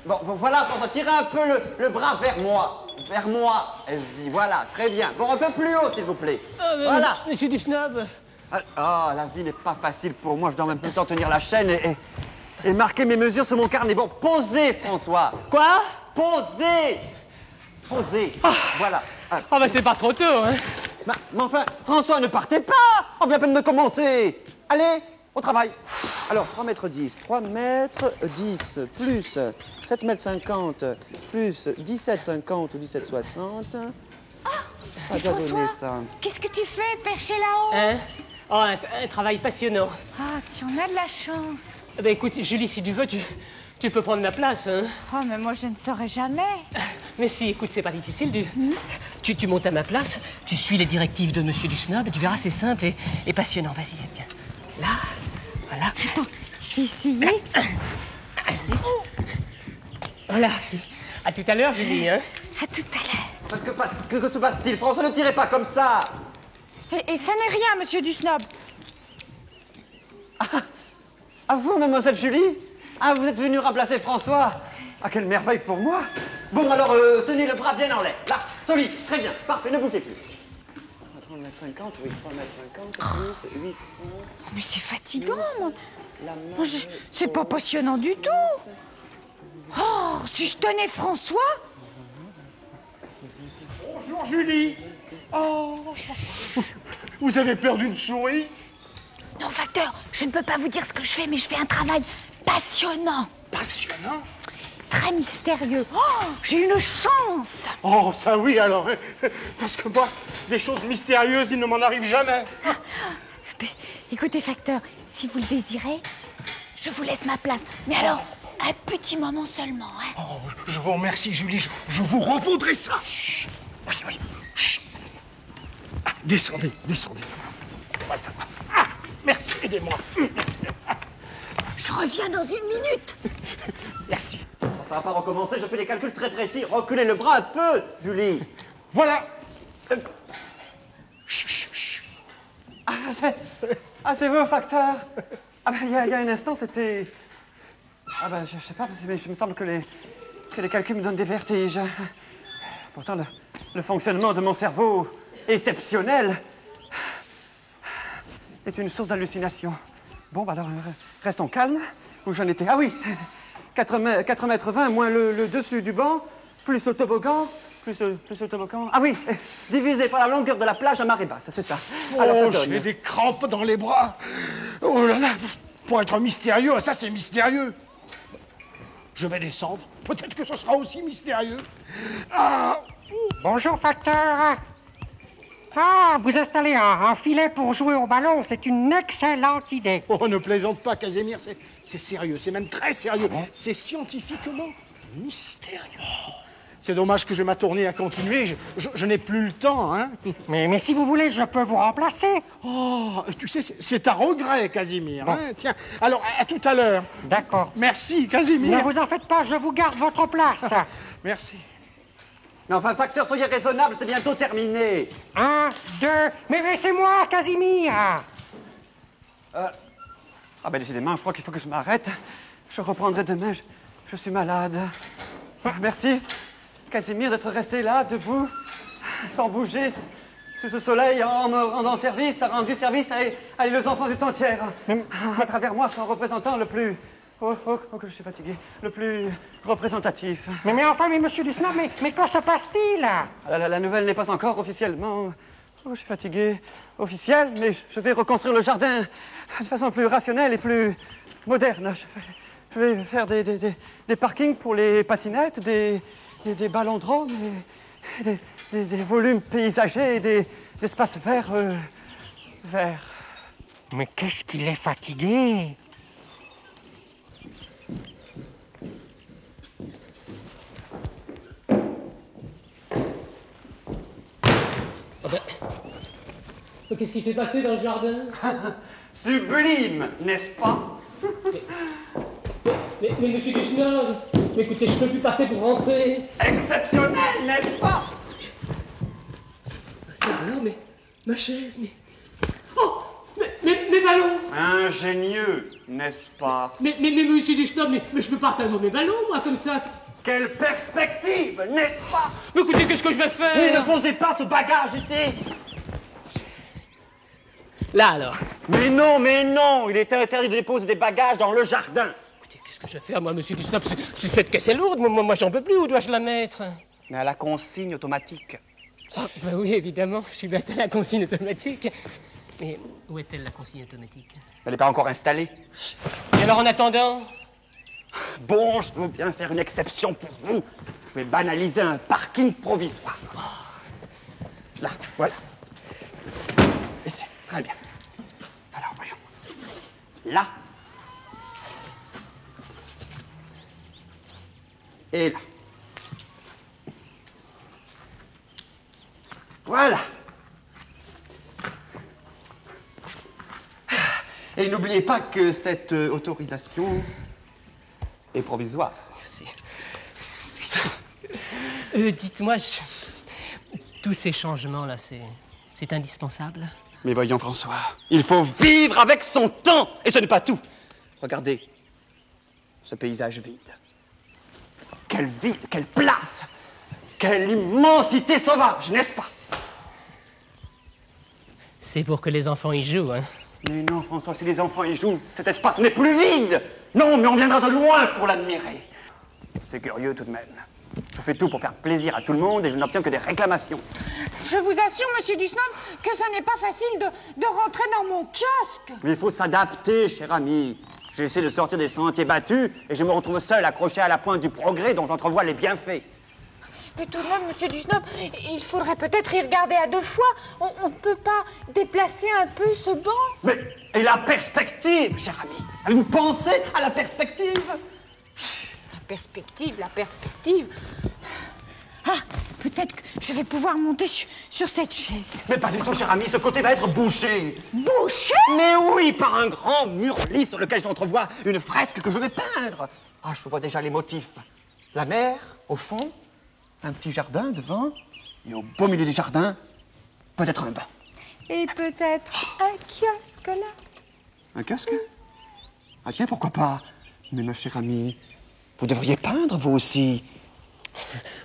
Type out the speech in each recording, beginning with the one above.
Bon, voilà, François, tirez un peu le bras vers moi. Vers moi. Et je dis, voilà, très bien. Bon, un peu plus haut, s'il vous plaît. Voilà. Monsieur Duschnob. Ah, la vie n'est pas facile pour moi. Je dois en même temps tenir la chaîne et marquer mes mesures sur mon carnet. Bon, posez, François. Quoi? Posez. Posez. Voilà. Ah bah c'est pas trop tôt, hein. Mais enfin, François, ne partez pas. On vient à peine de commencer. Allez, au travail. Alors, 3 mètres 10. 3 mètres 10 plus 7 mètres 50 plus 17,50 ou 17,60. Ça doit donner ça. Qu'est-ce que tu fais, perché là-haut? Hein? Oh, un travail passionnant. Ah, tu en as de la chance. Bah écoute, Julie, si tu veux, tu peux prendre ma place, hein. Oh, mais moi, je ne saurais jamais. Mais si, écoute, c'est pas difficile. Tu montes à ma place, tu suis les directives de Monsieur Duschnob et tu verras, c'est simple et passionnant. Vas-y, tiens. Là, voilà. Attends, je vais essayer. Vas-y. Voilà. À tout à l'heure, Julie, hein. À tout à l'heure. Que se passe-t-il? François, ne tirez pas comme ça. Et ça n'est rien, monsieur Duschnob. À vous, mademoiselle Julie? Ah, vous êtes venu remplacer François? Ah, quelle merveille pour moi! Bon, alors, tenez le bras bien en l'air. Là, solide, très bien, parfait, ne bougez plus. 30 mètres 50, oui, 3 mètres 50, plus 8 francs. Oh, mais c'est fatigant, moi. C'est pas passionnant du tout. Oh, si je tenais François. Bonjour, Julie. Oh, vous avez perdu une souris? Non, facteur, je ne peux pas vous dire ce que je fais, mais je fais un travail passionnant. Passionnant? Très mystérieux. Oh, j'ai une chance. Oh, ça oui, alors. Parce que moi, des choses mystérieuses, il ne m'en arrive jamais. Écoutez, facteur, si vous le désirez, je vous laisse ma place. Mais alors, un petit moment seulement, hein. Oh, je vous remercie, Julie. Je vous revaudrai ça. Chut. Oui, oui. Chut. Ah, descendez, descendez. Voilà. Ah, merci, aidez-moi. Merci. Je reviens dans 1 minute. Merci. Ça va pas recommencer, je fais des calculs très précis. Reculez le bras un peu, Julie. Voilà. Chut, chut, chut. Ah, c'est vous, facteur. Ah, ben, il y a un instant, c'était... Ah, ben, je sais pas, mais je me semble que les calculs me donnent des vertiges. Pourtant, le fonctionnement de mon cerveau exceptionnel est une source d'hallucination. Bon, bah alors, restons calmes. Où j'en étais? Ah oui, 4 mètres 20 moins le dessus du banc, plus le toboggan, plus le toboggan. Ah oui, divisé par la longueur de la plage à marée basse, c'est ça. Alors, ça donne. J'ai des crampes dans les bras. Oh là là, pour être mystérieux, ça c'est mystérieux. Je vais descendre. Peut-être que ce sera aussi mystérieux. Ah. Bonjour, facteur. Ah, vous installez un filet pour jouer au ballon, c'est une excellente idée. Oh, ne plaisante pas, Casimir, c'est sérieux, c'est même très sérieux. C'est scientifiquement mystérieux. C'est dommage que je ma tournée à continuer, je n'ai plus le temps, hein. Mais si vous voulez, je peux vous remplacer. Oh, tu sais, c'est un regret, Casimir. Bon. Hein. Tiens, alors, à tout à l'heure. D'accord. Merci, Casimir. Ne vous en faites pas, je vous garde votre place. Merci. Mais enfin, facteur, soyez raisonnable, c'est bientôt terminé. 1, 2... Mais c'est moi, Casimir. Ah ben décidément, je crois qu'il faut que je m'arrête. Je reprendrai demain, je suis malade. Merci, Casimir, d'être resté là, debout, sans bouger, sous ce soleil, en me rendant service. T'as rendu service à les enfants du temps tiers. À travers moi, son représentant le plus... Oh, que je suis fatigué. Le plus représentatif. Mais enfin, monsieur Duschnob, mais que se passe-t-il? La nouvelle n'est pas encore officiellement... Oh, je suis fatigué. Officielle, mais je vais reconstruire le jardin de façon plus rationnelle et plus moderne. Je vais faire des parkings pour les patinettes, des ballons-dromes, des volumes paysagers et des espaces verts... verts. Mais qu'est-ce qu'il est fatigué? Ah ben... Qu'est-ce qui s'est passé dans le jardin? Sublime, n'est-ce pas? Mais monsieur Duschnob, mais écoutez, je peux plus passer pour rentrer. Exceptionnel, n'est-ce pas? Ça alors, mais... Ma chaise, mais... Oh! Mes ballons! Ingénieux. n'est-ce pas? Mais monsieur Dusnob, mais je peux pas atteindre mes ballons, moi, comme ça. Quelle perspective, n'est-ce pas? Mais écoutez, qu'est-ce que je vais faire? Mais ne posez pas ce bagage ici! Là, alors. Mais non, il est interdit de déposer des bagages dans le jardin. Écoutez, qu'est-ce que je vais faire, moi, monsieur Dusnob? Cette caisse est lourde, moi j'en peux plus, où dois-je la mettre? Mais à la consigne automatique. Oh, bah oui, évidemment, je suis bien à la consigne automatique. Mais où est-elle, la consigne automatique? Elle n'est pas encore installée. Et alors, en attendant? Bon, je veux bien faire une exception pour vous. Je vais banaliser un parking provisoire. Là, voilà. Ici, très bien. Alors, voyons. Là. Et là. Voilà. Et n'oubliez pas que cette autorisation est provisoire. Merci. Dites-moi, tous ces changements-là, c'est indispensable? Mais voyons, François, il faut vivre avec son temps. Et ce n'est pas tout. Regardez ce paysage vide. Quel vide, quelle place, quelle immensité sauvage, n'est-ce pas? C'est pour que les enfants y jouent, hein? Mais non, François, si les enfants y jouent, cet espace n'est plus vide. Non, mais on viendra de loin pour l'admirer. C'est curieux tout de même. Je fais tout pour faire plaisir à tout le monde et je n'obtiens que des réclamations. Je vous assure, monsieur Dusnob, que ce n'est pas facile de rentrer dans mon kiosque. Mais il faut s'adapter, cher ami. J'ai essayé de sortir des sentiers battus et je me retrouve seul, accroché à la pointe du progrès dont j'entrevois les bienfaits. Mais tout de même, monsieur Dusnob, il faudrait peut-être y regarder à deux fois. On ne peut pas déplacer un peu ce banc? Mais, et la perspective, cher ami? Avez-vous pensé à la perspective? La perspective. Ah, peut-être que je vais pouvoir monter sur cette chaise. Mais pas du tout, cher ami, ce côté va être bouché. Bouché? Mais oui, par un grand mur lisse sur lequel j'entrevois une fresque que je vais peindre. Ah, je vois déjà les motifs. La mer, au fond, un petit jardin devant, et au beau milieu du jardin, peut-être un banc. Et peut-être un kiosque là. Un casque? Ah tiens, pourquoi pas? Mais ma chère amie, vous devriez peindre, vous aussi.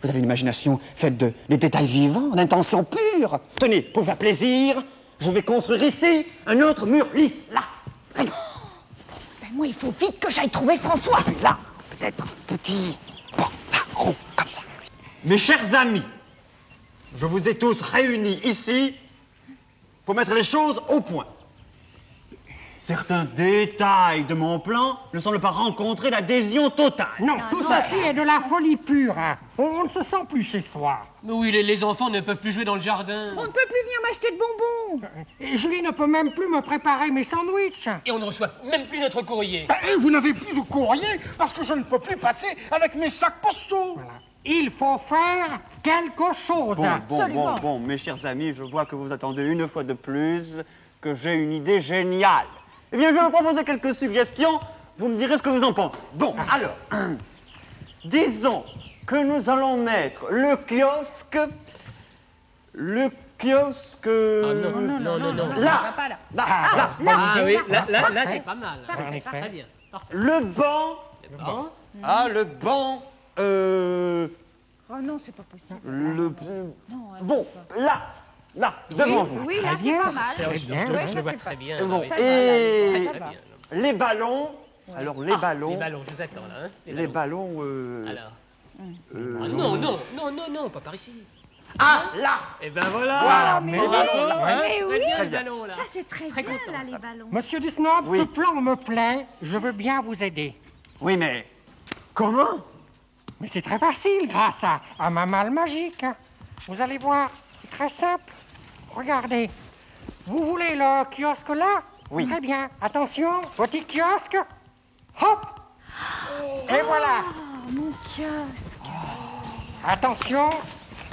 Vous avez une imagination faite de détails vivants, d'intentions pures. Tenez, pour faire plaisir, je vais construire ici un autre mur lisse, là. Très bien. Ben moi, il faut vite que j'aille trouver François. Là, peut-être petit. Bon, là, rond, comme ça. Mes chers amis, je vous ai tous réunis ici pour mettre les choses au point. Certains détails de mon plan ne semblent pas rencontrer l'adhésion totale. Non, tout ceci est de la folie pure. Hein. On ne se sent plus chez soi. Mais oui, les enfants ne peuvent plus jouer dans le jardin. On ne peut plus venir m'acheter de bonbons. Et Julie ne peut même plus me préparer mes sandwichs. Et on ne reçoit même plus notre courrier. Et vous n'avez plus de courrier parce que je ne peux plus passer avec mes sacs postaux. Voilà. Il faut faire quelque chose. Bon, mes chers amis, je vois que vous attendez une fois de plus que j'ai une idée géniale. Eh bien, je vais vous proposer quelques suggestions, vous me direz ce que vous en pensez. Bon, alors, disons que nous allons mettre le kiosque... Non. Là, là. Ah oui, là, c'est pas mal. En effet. Très bien. Parfait. Le banc... Bon. Ah, le banc... Oh non, c'est pas possible. Bon, là, devant vous. Oui, là, c'est pas mal. C'est bien. Ouais, Je ça, vois c'est très pas- bien. Bon, Ah oui. et Très bien. les ballons... Alors, les ballons... Les ballons, je vous attends là. Hein. Les ballons... Alors. Ah, non, pas par ici. Ah, là. Et ben voilà. Voilà, mais Bravo, oui, hein. mais Très oui. bien, Très le bien. ballon là. Ça, c'est très, Très bien, content. là, les ballons. Monsieur Dusnob, Oui. ce plan me plaît. Je veux bien vous aider. Oui, mais... Comment? Mais c'est très facile grâce à ma malle magique. Vous allez voir, c'est très simple. Regardez. Vous voulez le kiosque là? Oui. Très bien. Attention, petit kiosque. Hop. Et voilà. Oh, mon kiosque. Attention.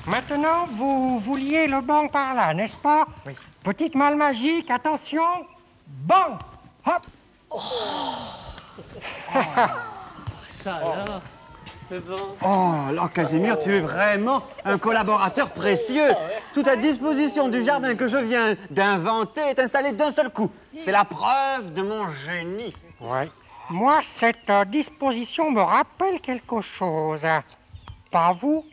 Maintenant, vous vouliez le banc par là, n'est-ce pas? Oui. Petite malle magique, attention. Banc. Hop. Ça alors. Mais bon. Oh, alors Casimir, tu es vraiment un collaborateur précieux. Tout à disposition du jardin que je viens d'inventer est installé d'un seul coup. C'est la preuve de mon génie. Oui. Moi, cette disposition me rappelle quelque chose. Pas vous?